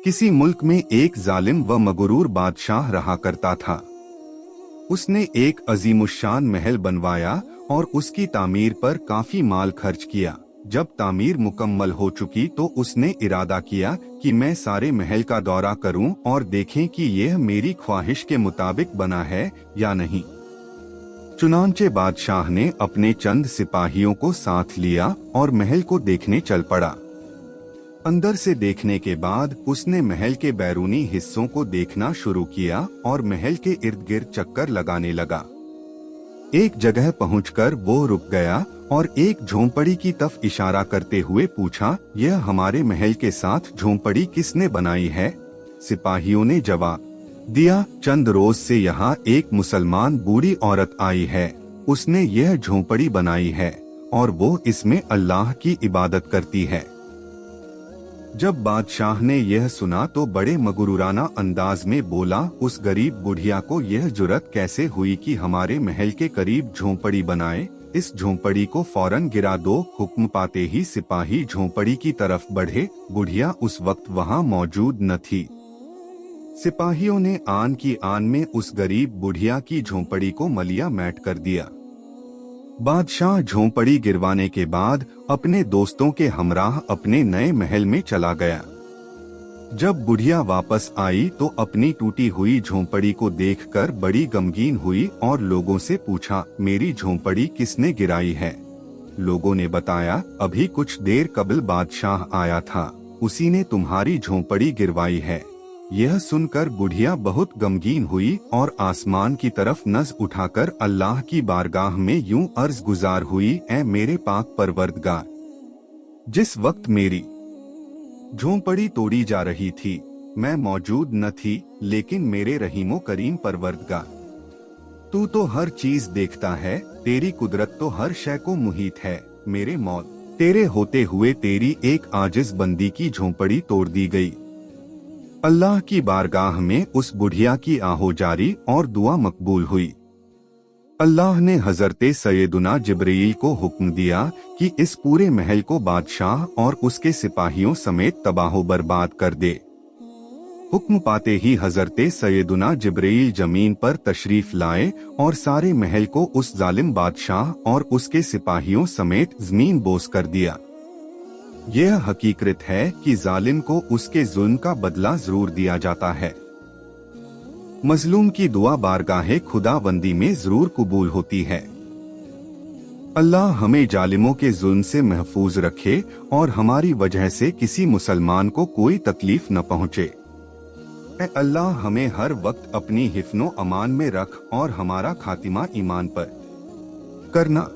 किसी मुल्क में एक जालिम व मगरूर बादशाह रहा करता था। उसने एक अजीमुशान महल बनवाया और उसकी तामीर पर काफी माल खर्च किया। जब तामीर मुकम्मल हो चुकी तो उसने इरादा किया कि मैं सारे महल का दौरा करूं और देखें कि यह मेरी ख्वाहिश के मुताबिक बना है या नहीं। चुनांचे बादशाह ने अपने चंद सिपाहियों को साथ लिया और महल को देखने चल पड़ा। अंदर से देखने के बाद उसने महल के बैरूनी हिस्सों को देखना शुरू किया और महल के इर्द गिर्द चक्कर लगाने लगा। एक जगह पहुंचकर वो रुक गया और एक झोंपड़ी की तरफ इशारा करते हुए पूछा, यह हमारे महल के साथ झोंपड़ी किसने बनाई है? सिपाहियों ने जवाब दिया, चंद रोज से यहाँ एक मुसलमान बूढ़ी औरत आई है, उसने यह झोंपड़ी बनाई है और वो इसमें अल्लाह की इबादत करती है। जब बादशाह ने यह सुना तो बड़े मगरूराना अंदाज में बोला, उस गरीब बुढ़िया को यह जुर्रत कैसे हुई कि हमारे महल के करीब झोंपड़ी बनाए? इस झोंपड़ी को फौरन गिरा दो। हुक्म पाते ही सिपाही झोंपड़ी की तरफ बढ़े। बुढ़िया उस वक्त वहां मौजूद न थी। सिपाहियों ने आन की आन में उस गरीब बुढ़िया की झोंपड़ी को मलिया मैट कर दिया। बादशाह झोंपड़ी गिरवाने के बाद अपने दोस्तों के हमराह अपने नए महल में चला गया। जब बुढ़िया वापस आई तो अपनी टूटी हुई झोंपड़ी को देखकर बड़ी गमगीन हुई और लोगों से पूछा, मेरी झोंपड़ी किसने गिराई है? लोगों ने बताया, अभी कुछ देर कबल बादशाह आया था, उसी ने तुम्हारी झोंपड़ी गिरवाई है। यह सुनकर बुढ़िया बहुत गमगीन हुई और आसमान की तरफ नज़र उठाकर अल्लाह की बारगाह में यूं अर्ज गुजार हुई, ऐ मेरे पाक परवरदिगार, जिस वक्त मेरी झोंपड़ी तोड़ी जा रही थी मैं मौजूद न थी, लेकिन मेरे रहीमो करीम परवरदिगार, तू तो हर चीज देखता है, तेरी कुदरत तो हर शय को मुहीत है। मेरे मौत तेरे होते हुए तेरी एक आजिज बंदी की झोंपड़ी तोड़ दी गई। अल्लाह की बारगाह में उस बुढ़िया की आहो जारी और दुआ मकबूल हुई। अल्लाह ने हजरते सैयदुना जिब्रील को हुक्म दिया कि इस पूरे महल को बादशाह और उसके सिपाहियों समेत तबाहो बर्बाद कर दे। हुक्म पाते ही हजरते सैयदुना जिब्रील जमीन पर तशरीफ लाए और सारे महल को उस जालिम बादशाह और उसके सिपाहियों समेत जमीन बोस कर दिया। यह हकीकत है कि जालिम को उसके जुल्म का बदला जरूर दिया जाता है। मजलूम की दुआ बारगाहे खुदाबंदी में जरूर कबूल होती है। अल्लाह हमें जालिमों के जुल्म से महफूज रखे और हमारी वजह से किसी मुसलमान को कोई तकलीफ न पहुँचे। ऐ अल्लाह हमें हर वक्त अपनी हिफ्नो अमान में रख और हमारा खातिमा ईमान पर करना।